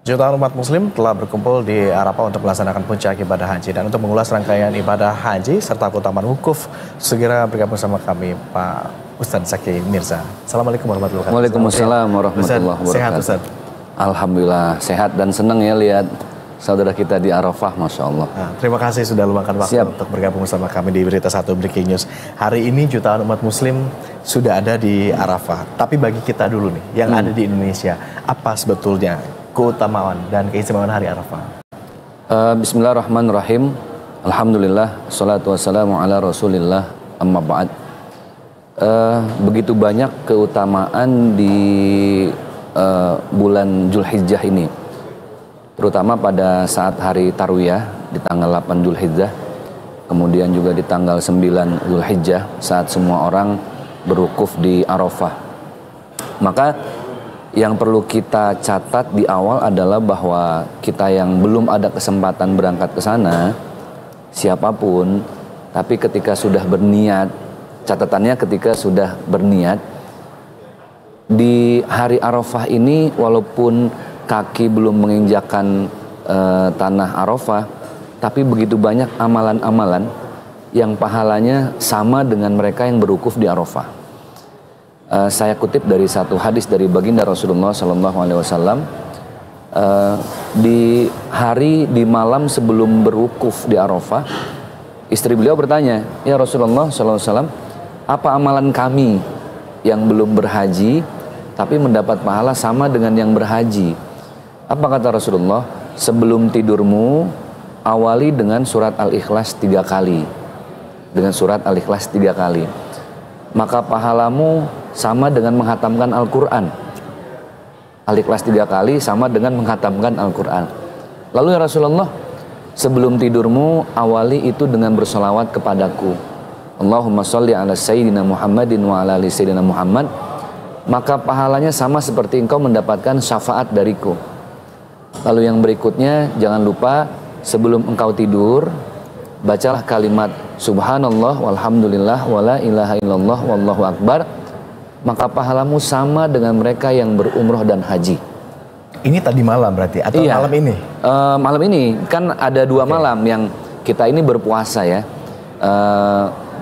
Jutaan umat muslim telah berkumpul di Arafah untuk melaksanakan puncak ibadah haji. Dan untuk mengulas rangkaian ibadah haji serta keutamaan wukuf, segera bergabung sama kami Pak Ustadz Zaki Mirza. Assalamualaikum warahmatullahi wabarakatuh. Waalaikumsalam warahmatullahi wabarakatuh. Sehat Ustaz? Alhamdulillah sehat dan senang ya lihat saudara kita di Arafah, Masya Allah. Nah, terima kasih sudah luangkan waktu untuk bergabung bersama kami di Berita 1 Breaking News. Hari ini jutaan umat muslim sudah ada di Arafah. Tapi bagi kita dulu nih, yang ada di Indonesia, apa sebetulnya keutamaan dan keistimewaan hari Arafah? Bismillahirrahmanirrahim. Alhamdulillah, salatu wassalamu ala rasulillah, amma ba'd. Begitu banyak keutamaan di bulan Zulhijjah ini, terutama pada saat hari Tarwiyah di tanggal 8 Zulhijjah, kemudian juga di tanggal 9 Zulhijjah saat semua orang berwukuf di Arafah. Maka yang perlu kita catat di awal adalah bahwa kita yang belum ada kesempatan berangkat ke sana, siapapun, tapi ketika sudah berniat, catatannya ketika sudah berniat, di hari Arafah ini walaupun kaki belum menginjakkan tanah Arafah, tapi begitu banyak amalan-amalan yang pahalanya sama dengan mereka yang berwukuf di Arafah. Saya kutip dari satu hadis dari baginda Rasulullah SAW. Di malam sebelum berwukuf di Arafah, istri beliau bertanya, ya Rasulullah SAW, apa amalan kami yang belum berhaji tapi mendapat pahala sama dengan yang berhaji? Apa kata Rasulullah? Sebelum tidurmu awali dengan surat Al-Ikhlas 3 kali. Dengan surat Al-Ikhlas 3 kali. Maka pahalamu sama dengan menghatamkan Al-Quran. Al-Ikhlas 3 kali sama dengan menghatamkan Al-Quran. Lalu ya Rasulullah, sebelum tidurmu awali itu dengan bersolawat kepadaku. Allahumma sholli ala Sayyidina Muhammadin wa ala ali Sayyidina Muhammad. Maka pahalanya sama seperti engkau mendapatkan syafaat dariku. Lalu yang berikutnya, jangan lupa sebelum engkau tidur, bacalah kalimat Subhanallah walhamdulillah wala ilaha illallah wallahu akbar. Maka pahalamu sama dengan mereka yang berumroh dan haji. Ini tadi malam berarti? Atau iya, malam ini? Malam ini, kan ada 2 malam yang kita ini berpuasa ya.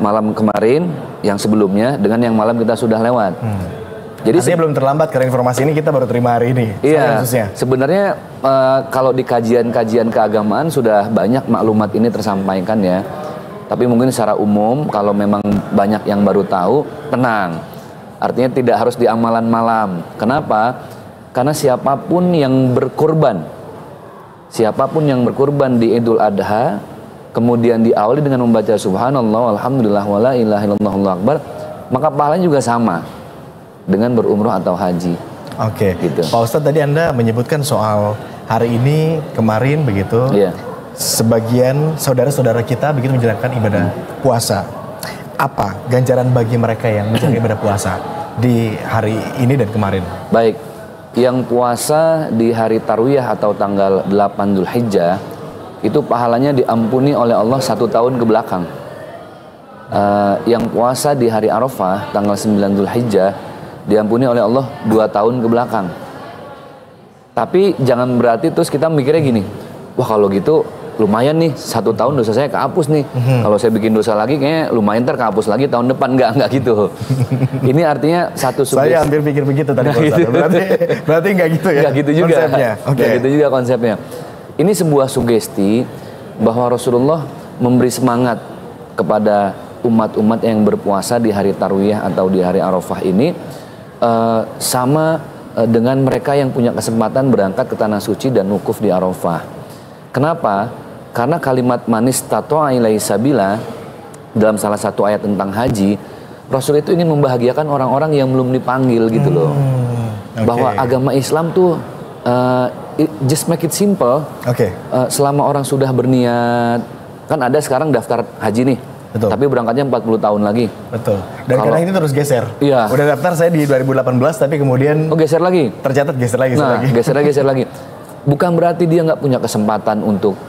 Malam kemarin, yang sebelumnya, dengan yang malam kita sudah lewat. Jadi artinya belum terlambat, karena informasi ini kita baru terima hari ini. Iya, sebenarnya kalau di kajian-kajian keagamaan sudah banyak maklumat ini tersampaikan ya. Tapi mungkin secara umum, kalau memang banyak yang baru tahu, tenang. Artinya tidak harus di amalan malam. Kenapa? Karena siapapun yang berkurban di Idul Adha, kemudian diawali dengan membaca Subhanallah, Alhamdulillah, wala ilaha illallah, Allahu akbar, maka pahalanya juga sama dengan berumroh atau haji. Oke, gitu. Pak Ustadz, tadi Anda menyebutkan soal hari ini, kemarin begitu. Iya. Sebagian saudara-saudara kita begitu menjalankan ibadah puasa. Apa ganjaran bagi mereka yang menjalankan ibadah puasa di hari ini dan kemarin? Baik, yang puasa di hari Tarwiyah atau tanggal 8 Zulhijjah itu pahalanya diampuni oleh Allah 1 tahun ke belakang. Yang puasa di hari Arafah tanggal 9 Zulhijjah diampuni oleh Allah 2 tahun ke belakang. Tapi jangan berarti terus kita mikirnya gini, wah kalau gitu lumayan nih, 1 tahun dosa saya kehapus nih. Kalau saya bikin dosa lagi kayaknya lumayan ntar kehapus lagi tahun depan. Enggak gitu. Ini artinya satu sugesti. Saya hampir pikir begitu tadi. Gitu. Berarti enggak gitu ya? Enggak gitu juga konsepnya. Enggak gitu juga konsepnya. Ini sebuah sugesti bahwa Rasulullah memberi semangat kepada umat-umat yang berpuasa di hari Tarwiyah atau di hari Arafah ini, sama dengan mereka yang punya kesempatan berangkat ke tanah suci dan wukuf di Arafah. Kenapa? Karena kalimat manis tato'a ilaihi sabila dalam salah satu ayat tentang haji, Rasul itu ingin membahagiakan orang-orang yang belum dipanggil gitu loh. Bahwa agama Islam tuh just make it simple. Selama orang sudah berniat, kan ada sekarang daftar haji nih. Betul. Tapi berangkatnya 40 tahun lagi. Betul. Dan karena ini terus geser. Iya. Udah daftar saya di 2018 tapi kemudian geser lagi. Tercatat geser lagi. Geser lagi. Bukan berarti dia nggak punya kesempatan untuk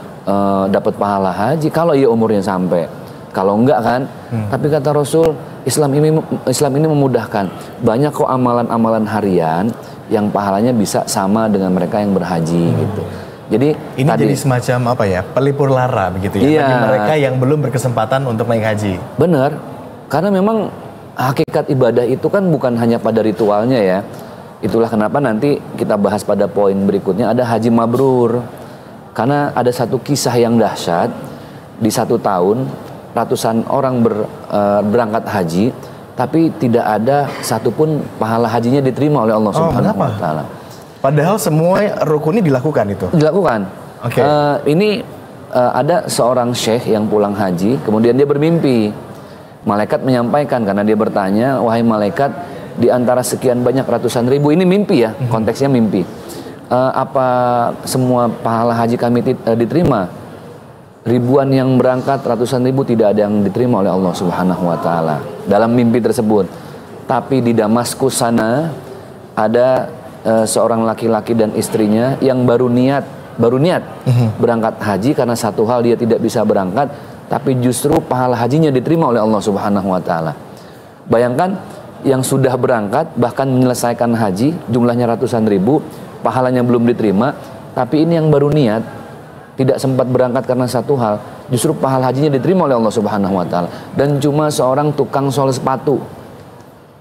dapat pahala haji kalau ia umurnya sampai. Kalau enggak kan. Tapi kata Rasul, Islam ini memudahkan. Banyak kok amalan-amalan harian yang pahalanya bisa sama dengan mereka yang berhaji gitu. Jadi ini jadi semacam apa ya, pelipur lara begitu ya, iya, bagi mereka yang belum berkesempatan untuk naik haji. Benar, karena memang hakikat ibadah itu kan bukan hanya pada ritualnya ya. Itulah kenapa nanti kita bahas pada poin berikutnya ada haji mabrur. Karena ada satu kisah yang dahsyat, di 1 tahun ratusan orang berangkat haji, tapi tidak ada satupun pahala hajinya diterima oleh Allah Subhanahu wa Ta'ala. Padahal semua rukun ini dilakukan itu? Dilakukan. Okay. Ini ada seorang syekh yang pulang haji, kemudian dia bermimpi. Malaikat menyampaikan, karena dia bertanya, wahai malaikat, di antara sekian banyak ratusan ribu, ini mimpi ya, konteksnya mimpi. Apa semua pahala haji kami diterima? Ribuan yang berangkat, ratusan ribu tidak ada yang diterima oleh Allah Subhanahu wa Ta'ala dalam mimpi tersebut. Tapi di Damaskus sana ada seorang laki-laki dan istrinya yang baru niat berangkat haji, karena satu hal dia tidak bisa berangkat, tapi justru pahala hajinya diterima oleh Allah Subhanahu wa Ta'ala. Bayangkan yang sudah berangkat bahkan menyelesaikan haji jumlahnya ratusan ribu, pahalanya belum diterima, tapi ini yang baru niat tidak sempat berangkat karena satu hal, justru pahala hajinya diterima oleh Allah Subhanahu wa Ta'ala. Dan cuma seorang tukang sol sepatu.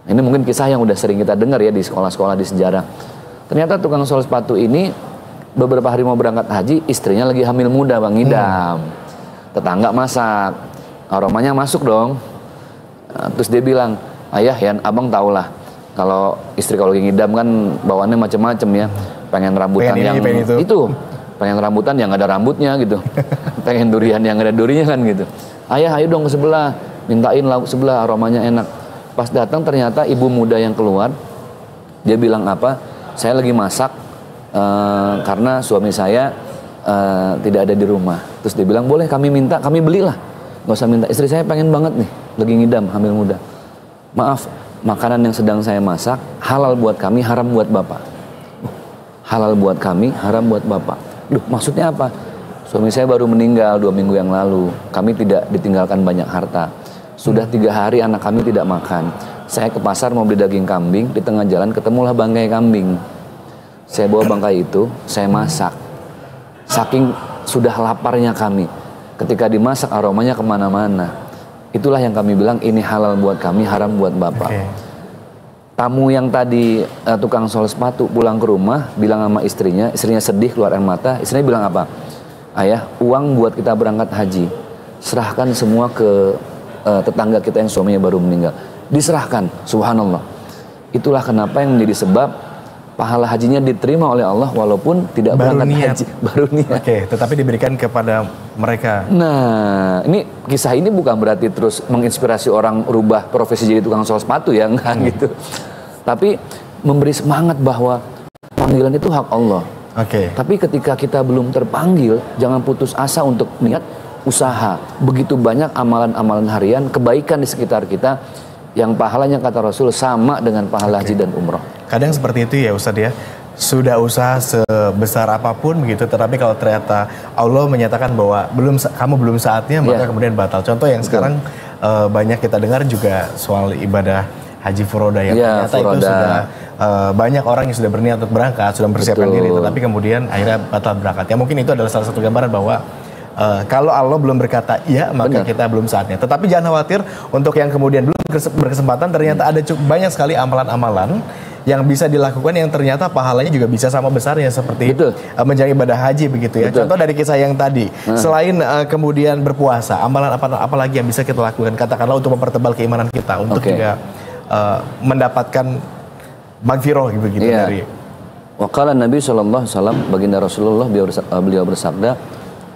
Ini mungkin kisah yang udah sering kita dengar ya di sekolah-sekolah di sejarah. Ternyata tukang sol sepatu ini beberapa hari mau berangkat haji, istrinya lagi hamil muda, Bang, ngidam. Tetangga masak, aromanya masuk dong. Terus dia bilang, ayah ya abang tahulah, kalau istri kalau lagi ngidam kan bawaannya macam-macam ya. Pengen rambutan pengen itu. Pengen rambutan yang ada rambutnya gitu. Pengen durian yang ada durinya kan gitu. Ayah ayo dong ke sebelah, mintain lauk sebelah, aromanya enak. Pas datang ternyata ibu muda yang keluar, dia bilang apa? Saya lagi masak karena suami saya tidak ada di rumah. Terus dia bilang boleh kami minta, kami belilah. Gak usah minta, istri saya pengen banget nih, lagi ngidam, hamil muda. Maaf, makanan yang sedang saya masak halal buat kami, haram buat bapak. Halal buat kami, haram buat bapak. Duh, maksudnya apa? Suami saya baru meninggal 2 minggu yang lalu. Kami tidak ditinggalkan banyak harta. Sudah 3 hari anak kami tidak makan. Saya ke pasar mau beli daging kambing, di tengah jalan ketemulah bangkai kambing. Saya bawa bangkai itu, saya masak. Saking sudah laparnya kami, ketika dimasak aromanya kemana-mana. Itulah yang kami bilang ini halal buat kami, haram buat bapak. Okay. Tamu yang tadi tukang sol sepatu pulang ke rumah, bilang sama istrinya sedih keluar air mata. Istrinya bilang apa? Ayah, uang buat kita berangkat haji serahkan semua ke tetangga kita yang suaminya baru meninggal. Diserahkan, subhanallah. Itulah kenapa yang menjadi sebab pahala hajinya diterima oleh Allah walaupun tidak berangkat haji, baru niat. Oke, tetapi diberikan kepada mereka. Nah, ini kisah ini bukan berarti terus menginspirasi orang rubah profesi jadi tukang sol sepatu ya, enggak gitu. Tapi memberi semangat bahwa panggilan itu hak Allah. Oke. Tapi ketika kita belum terpanggil, jangan putus asa untuk niat usaha. Begitu banyak amalan-amalan harian, kebaikan di sekitar kita yang pahalanya kata Rasul sama dengan pahala haji dan umroh. Kadang seperti itu ya Ustadz ya. Sudah usaha sebesar apapun begitu, tetapi kalau ternyata Allah menyatakan bahwa kamu belum saatnya, maka kemudian batal. Contoh yang sekarang banyak kita dengar juga soal ibadah haji furoda yang ternyata itu sudah banyak orang yang sudah berniat untuk berangkat, sudah mempersiapkan diri, tetapi kemudian akhirnya batal berangkat. Ya mungkin itu adalah salah satu gambaran bahwa kalau Allah belum berkata iya, maka kita belum saatnya. Tetapi jangan khawatir untuk yang kemudian belum berkesempatan, ternyata ada cukup banyak sekali amalan-amalan yang bisa dilakukan yang ternyata pahalanya juga bisa sama besarnya seperti menjaga ibadah haji begitu ya. Betul. Contoh dari kisah yang tadi, selain kemudian berpuasa, amalan apa lagi yang bisa kita lakukan katakanlah untuk mempertebal keimanan kita, untuk juga mendapatkan magfirah gitu dari. Waqala Nabi SAW, baginda Rasulullah beliau bersabda,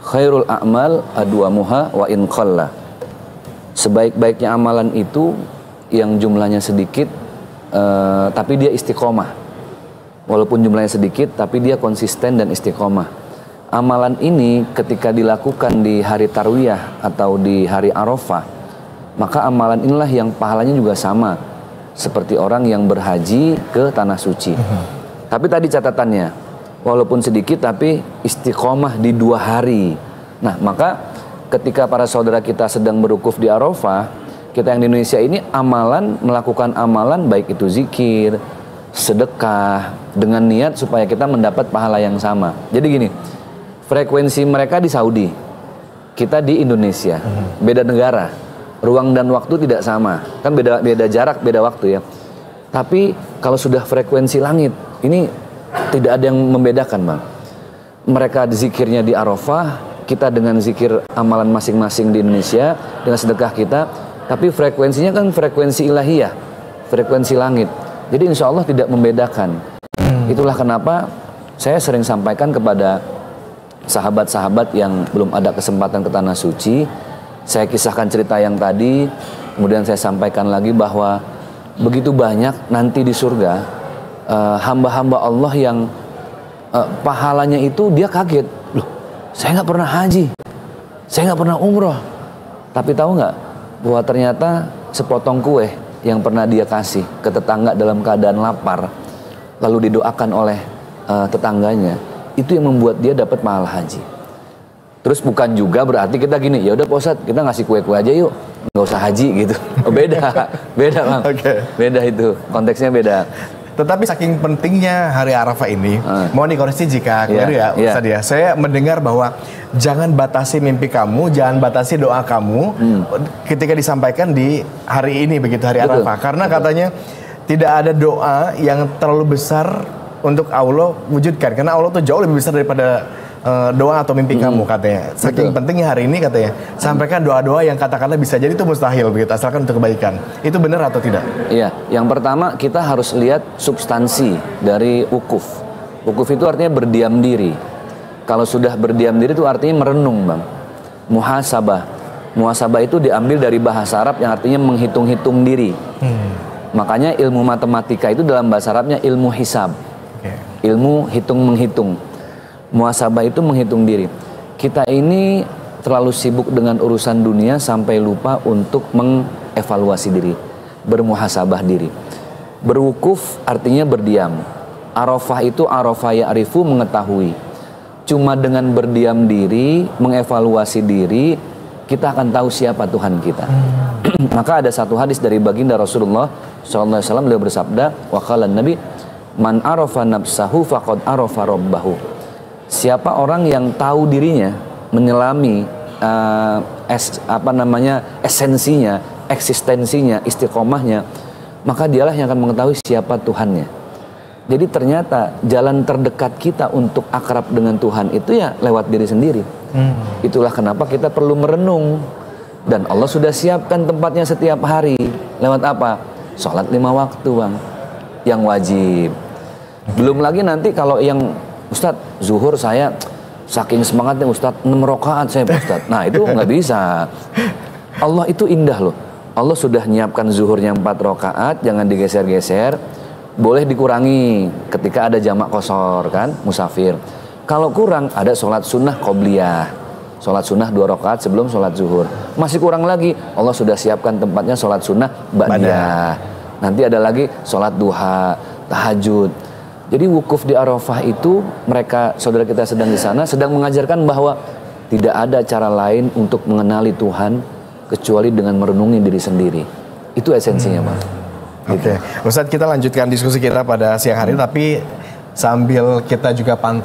khairul a'mal adwamuha wa in qalla. Sebaik-baiknya amalan itu yang jumlahnya sedikit tapi dia istiqomah. Walaupun jumlahnya sedikit tapi dia konsisten dan istiqomah. Amalan ini ketika dilakukan di hari tarwiyah atau di hari Arafah, maka amalan inilah yang pahalanya juga sama seperti orang yang berhaji ke tanah suci. Tapi tadi catatannya, walaupun sedikit tapi istiqomah di 2 hari. Nah, maka ketika para saudara kita sedang berwukuf di Arafah, Kita yang di Indonesia ini melakukan amalan baik itu zikir, sedekah, dengan niat supaya kita mendapat pahala yang sama. Jadi gini, frekuensi mereka di Saudi, kita di Indonesia, beda negara, ruang dan waktu tidak sama, kan beda jarak, beda waktu ya. Tapi kalau sudah frekuensi langit, ini tidak ada yang membedakan, Bang. Mereka zikirnya di Arafah, kita dengan zikir amalan masing-masing di Indonesia, dengan sedekah kita, tapi frekuensinya kan frekuensi ilahiyah, frekuensi langit. Jadi insya Allah tidak membedakan. Itulah kenapa saya sering sampaikan kepada sahabat-sahabat yang belum ada kesempatan ke Tanah Suci. Saya kisahkan cerita yang tadi, kemudian saya sampaikan lagi bahwa begitu banyak nanti di surga hamba-hamba Allah yang pahalanya itu dia kaget. Loh, saya nggak pernah haji, saya nggak pernah umroh. Tapi tahu nggak bahwa ternyata sepotong kue yang pernah dia kasih ke tetangga dalam keadaan lapar, lalu didoakan oleh tetangganya, itu yang membuat dia dapat pahala haji. Terus bukan juga berarti kita gini, ya udah Pak Ustadz, kita ngasih kue-kue aja yuk, nggak usah haji gitu. Oh, beda Bang. Okay. Beda itu, konteksnya beda. Tetapi saking pentingnya hari Arafah ini, mohon dikoreksi jika keliru ya Ustadz ya. Saya mendengar bahwa jangan batasi mimpi kamu, jangan batasi doa kamu ketika disampaikan di hari ini, begitu hari Arafah. Karena katanya tidak ada doa yang terlalu besar untuk Allah wujudkan. Karena Allah tuh jauh lebih besar daripada doa atau mimpi kamu katanya. Saking pentingnya hari ini katanya, sampaikan doa-doa yang katakanlah bisa jadi itu mustahil begitu, asalkan untuk kebaikan. Itu benar atau tidak? Iya, yang pertama kita harus lihat substansi dari wukuf. Wukuf itu artinya berdiam diri. Kalau sudah berdiam diri itu artinya merenung, Bang. Muhasabah. Muhasabah itu diambil dari bahasa Arab yang artinya menghitung-hitung diri. Makanya ilmu matematika itu dalam bahasa Arabnya ilmu hisab. Ilmu hitung-menghitung. Muhasabah itu menghitung diri. Kita ini terlalu sibuk dengan urusan dunia sampai lupa untuk mengevaluasi diri, bermuhasabah diri. Berwukuf artinya berdiam. Arafah itu arafah ya'rifu, mengetahui. Cuma dengan berdiam diri, mengevaluasi diri, kita akan tahu siapa Tuhan kita. Maka ada satu hadis dari baginda Rasulullah SAW, beliau bersabda, wa qala Nabi, man arafa nafsahu faqad arafa rabbahu. Siapa orang yang tahu dirinya, menyelami esensinya, eksistensinya, istiqomahnya, maka dialah yang akan mengetahui siapa Tuhannya. Jadi ternyata jalan terdekat kita untuk akrab dengan Tuhan itu ya lewat diri sendiri. Itulah kenapa kita perlu merenung. Dan Allah sudah siapkan tempatnya setiap hari. Lewat apa? Sholat 5 waktu, Bang, yang wajib. Belum lagi nanti kalau yang Ustadz, zuhur saya saking semangatnya Ustadz 6 rakaat saya Ustadz. Nah itu nggak bisa. Allah itu indah loh. Allah sudah nyiapkan zuhurnya 4 rakaat, jangan digeser-geser. Boleh dikurangi ketika ada jamak qashar kan, musafir. Kalau kurang ada sholat sunnah qobliyah. Sholat sunnah 2 rakaat sebelum sholat zuhur. Masih kurang lagi, Allah sudah siapkan tempatnya sholat sunnah ba'diyah. Nanti ada lagi sholat duha, tahajud. Jadi wukuf di Arafah itu, mereka, saudara kita sedang di sana, sedang mengajarkan bahwa tidak ada cara lain untuk mengenali Tuhan kecuali dengan merenungi diri sendiri. Itu esensinya, Bang. Oke, Ustadz, kita lanjutkan diskusi kita pada siang hari, tapi sambil kita juga pantau